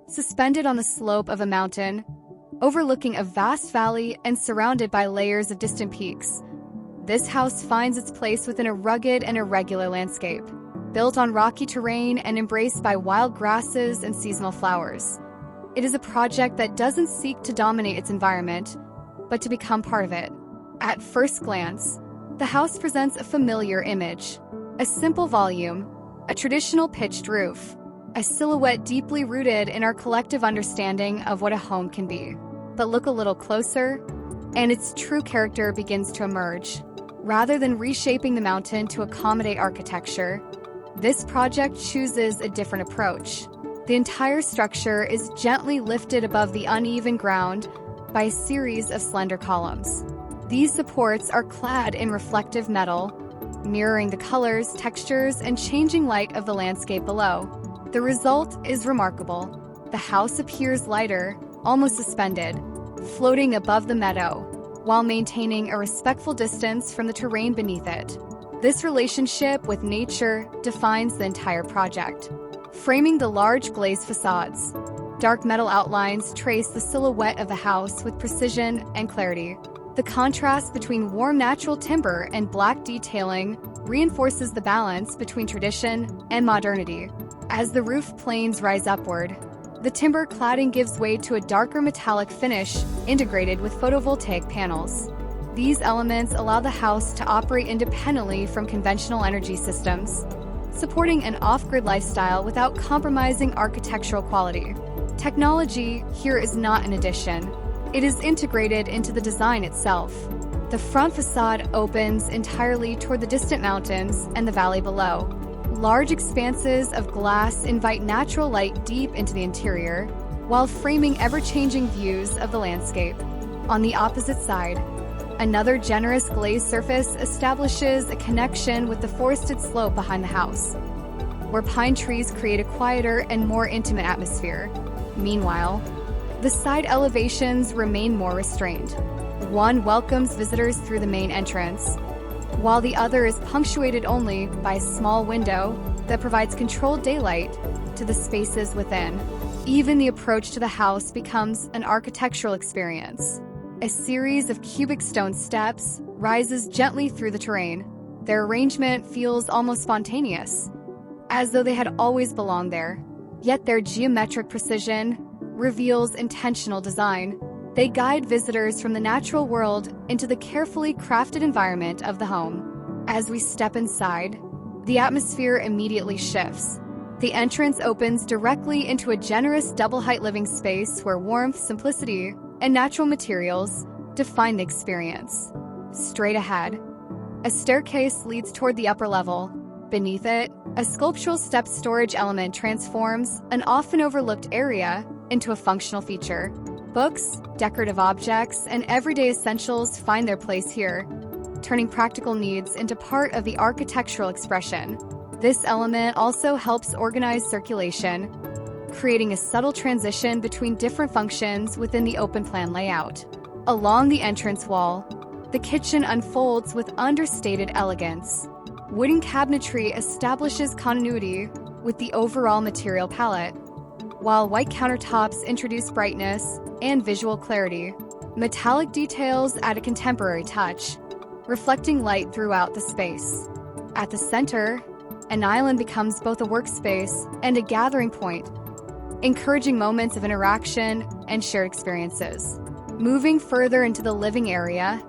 Suspended on the slope of a mountain, overlooking a vast valley and surrounded by layers of distant peaks, this house finds its place within a rugged and irregular landscape, built on rocky terrain and embraced by wild grasses and seasonal flowers. It is a project that doesn't seek to dominate its environment, but to become part of it. At first glance, the house presents a familiar image: a simple volume, a traditional pitched roof, a silhouette deeply rooted in our collective understanding of what a home can be. But look a little closer, and its true character begins to emerge. Rather than reshaping the mountain to accommodate architecture, this project chooses a different approach. The entire structure is gently lifted above the uneven ground by a series of slender columns. These supports are clad in reflective metal, mirroring the colors, textures, and changing light of the landscape below. The result is remarkable. The house appears lighter, almost suspended, floating above the meadow, while maintaining a respectful distance from the terrain beneath it. This relationship with nature defines the entire project. Framing the large glazed facades, dark metal outlines trace the silhouette of the house with precision and clarity. The contrast between warm natural timber and black detailing reinforces the balance between tradition and modernity. As the roof planes rise upward, the timber cladding gives way to a darker metallic finish integrated with photovoltaic panels. These elements allow the house to operate independently from conventional energy systems, supporting an off-grid lifestyle without compromising architectural quality. Technology here is not an addition. It is integrated into the design itself. The front facade opens entirely toward the distant mountains and the valley below. Large expanses of glass invite natural light deep into the interior, while framing ever-changing views of the landscape. On the opposite side, another generous glazed surface establishes a connection with the forested slope behind the house, where pine trees create a quieter and more intimate atmosphere. Meanwhile, the side elevations remain more restrained. One welcomes visitors through the main entrance, while the other is punctuated only by a small window that provides controlled daylight to the spaces within. Even the approach to the house becomes an architectural experience. A series of cubic stone steps rises gently through the terrain. Their arrangement feels almost spontaneous, as though they had always belonged there. Yet their geometric precision reveals intentional design. They guide visitors from the natural world into the carefully crafted environment of the home. As we step inside, the atmosphere immediately shifts. The entrance opens directly into a generous double-height living space where warmth, simplicity, and natural materials define the experience. Straight ahead, a staircase leads toward the upper level. Beneath it, a sculptural step storage element transforms an often overlooked area into a functional feature. Books, decorative objects, and everyday essentials find their place here, turning practical needs into part of the architectural expression. This element also helps organize circulation, creating a subtle transition between different functions within the open-plan layout. Along the entrance wall, the kitchen unfolds with understated elegance. Wooden cabinetry establishes continuity with the overall material palette, while white countertops introduce brightness and visual clarity. Metallic details add a contemporary touch, reflecting light throughout the space. At the center, an island becomes both a workspace and a gathering point, encouraging moments of interaction and shared experiences. Moving further into the living area,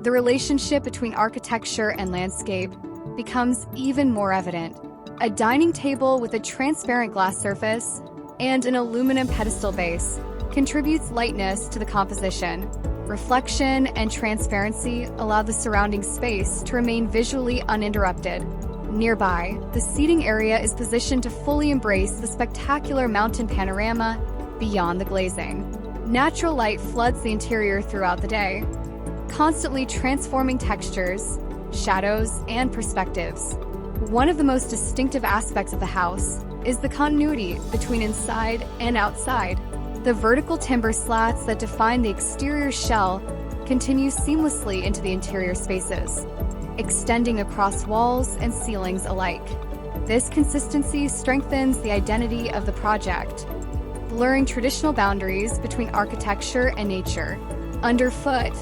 the relationship between architecture and landscape becomes even more evident. A dining table with a transparent glass surface and an aluminum pedestal base contributes lightness to the composition. Reflection and transparency allow the surrounding space to remain visually uninterrupted. Nearby, the seating area is positioned to fully embrace the spectacular mountain panorama beyond the glazing. Natural light floods the interior throughout the day, constantly transforming textures, shadows, and perspectives. One of the most distinctive aspects of the house is the continuity between inside and outside. The vertical timber slats that define the exterior shell continues seamlessly into the interior spaces, extending across walls and ceilings alike. This consistency strengthens the identity of the project, blurring traditional boundaries between architecture and nature. Underfoot,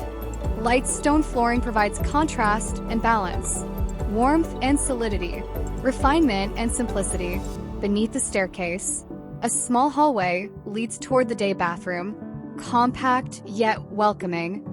light stone flooring provides contrast and balance, warmth and solidity, refinement and simplicity. Beneath the staircase, a small hallway leads toward the day bathroom, compact yet welcoming.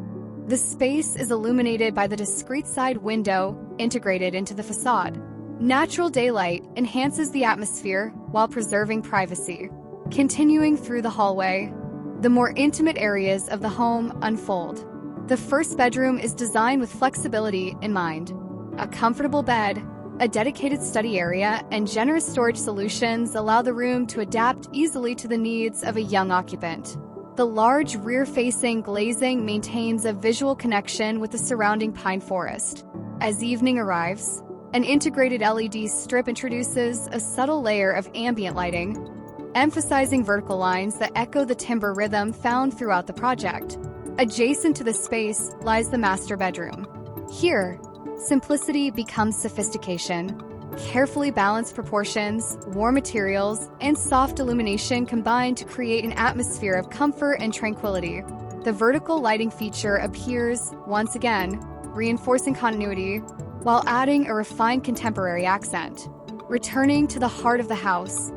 The space is illuminated by the discreet side window integrated into the facade. Natural daylight enhances the atmosphere while preserving privacy. Continuing through the hallway, the more intimate areas of the home unfold. The first bedroom is designed with flexibility in mind. A comfortable bed, a dedicated study area, and generous storage solutions allow the room to adapt easily to the needs of a young occupant. The large rear-facing glazing maintains a visual connection with the surrounding pine forest. As evening arrives, an integrated LED strip introduces a subtle layer of ambient lighting, emphasizing vertical lines that echo the timber rhythm found throughout the project. Adjacent to the space lies the master bedroom. Here, simplicity becomes sophistication. Carefully balanced proportions, warm materials, and soft illumination combine to create an atmosphere of comfort and tranquility. The vertical lighting feature appears, once again, reinforcing continuity, while adding a refined contemporary accent. Returning to the heart of the house,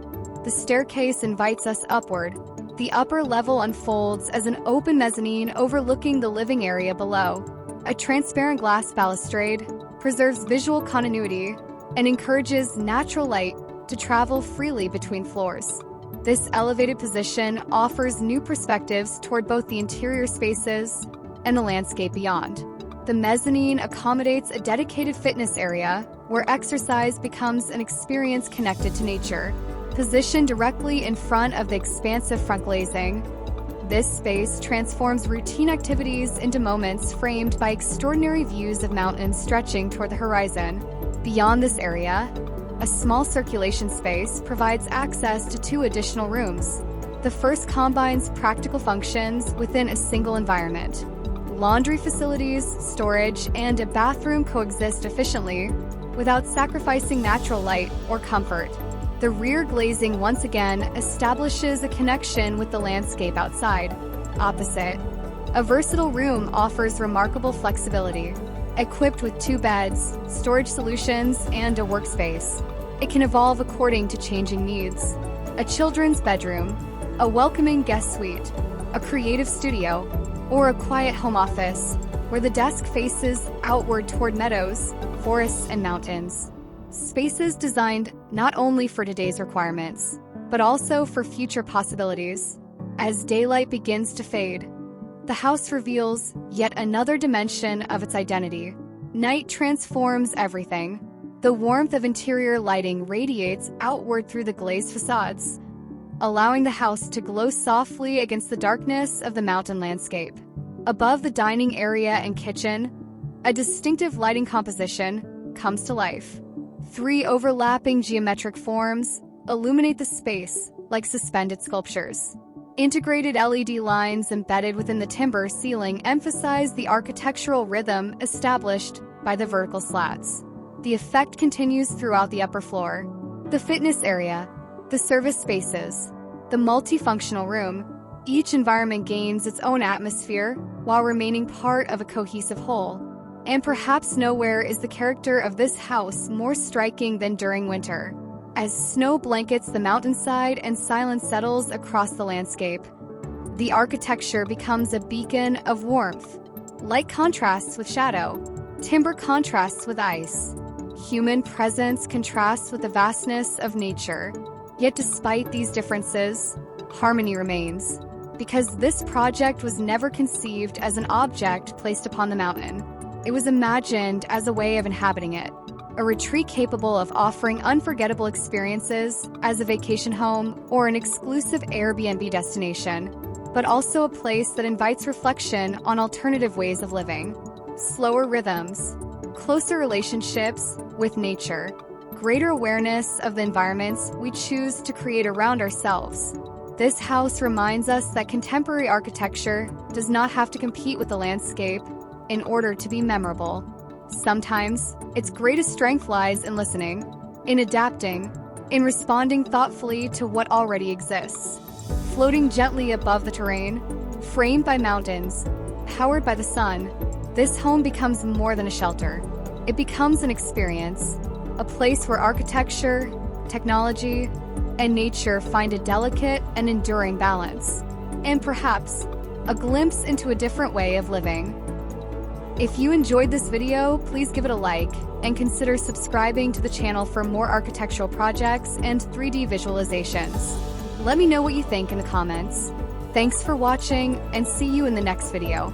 the staircase invites us upward. The upper level unfolds as an open mezzanine overlooking the living area below. A transparent glass balustrade preserves visual continuity and encourages natural light to travel freely between floors. This elevated position offers new perspectives toward both the interior spaces and the landscape beyond. The mezzanine accommodates a dedicated fitness area where exercise becomes an experience connected to nature. Positioned directly in front of the expansive front glazing, this space transforms routine activities into moments framed by extraordinary views of mountains stretching toward the horizon. Beyond this area, a small circulation space provides access to 2 additional rooms. The first combines practical functions within a single environment. Laundry facilities, storage, and a bathroom coexist efficiently without sacrificing natural light or comfort. The rear glazing once again establishes a connection with the landscape outside. Opposite, a versatile room offers remarkable flexibility. Equipped with 2 beds, storage solutions, and a workspace, it can evolve according to changing needs. A children's bedroom, a welcoming guest suite, a creative studio, or a quiet home office where the desk faces outward toward meadows, forests, and mountains. Spaces designed not only for today's requirements, but also for future possibilities. As daylight begins to fade, the house reveals yet another dimension of its identity. Night transforms everything. The warmth of interior lighting radiates outward through the glazed facades, allowing the house to glow softly against the darkness of the mountain landscape. Above the dining area and kitchen, a distinctive lighting composition comes to life. 3 overlapping geometric forms illuminate the space like suspended sculptures. Integrated LED lines embedded within the timber ceiling emphasize the architectural rhythm established by the vertical slats. The effect continues throughout the upper floor. The fitness area, the service spaces, the multifunctional room, each environment gains its own atmosphere while remaining part of a cohesive whole. And perhaps nowhere is the character of this house more striking than during winter. As snow blankets the mountainside and silence settles across the landscape, the architecture becomes a beacon of warmth. Light contrasts with shadow, timber contrasts with ice, human presence contrasts with the vastness of nature. Yet despite these differences, harmony remains, because this project was never conceived as an object placed upon the mountain. It was imagined as a way of inhabiting it, a retreat capable of offering unforgettable experiences as a vacation home or an exclusive Airbnb destination, but also a place that invites reflection on alternative ways of living. Slower rhythms, closer relationships with nature, greater awareness of the environments we choose to create around ourselves. This house reminds us that contemporary architecture does not have to compete with the landscape in order to be memorable. Sometimes, its greatest strength lies in listening, in adapting, in responding thoughtfully to what already exists. Floating gently above the terrain, framed by mountains, powered by the sun, this home becomes more than a shelter. It becomes an experience, a place where architecture, technology, and nature find a delicate and enduring balance, and perhaps a glimpse into a different way of living. If you enjoyed this video, please give it a like and consider subscribing to the channel for more architectural projects and 3D visualizations. Let me know what you think in the comments. Thanks for watching, and see you in the next video.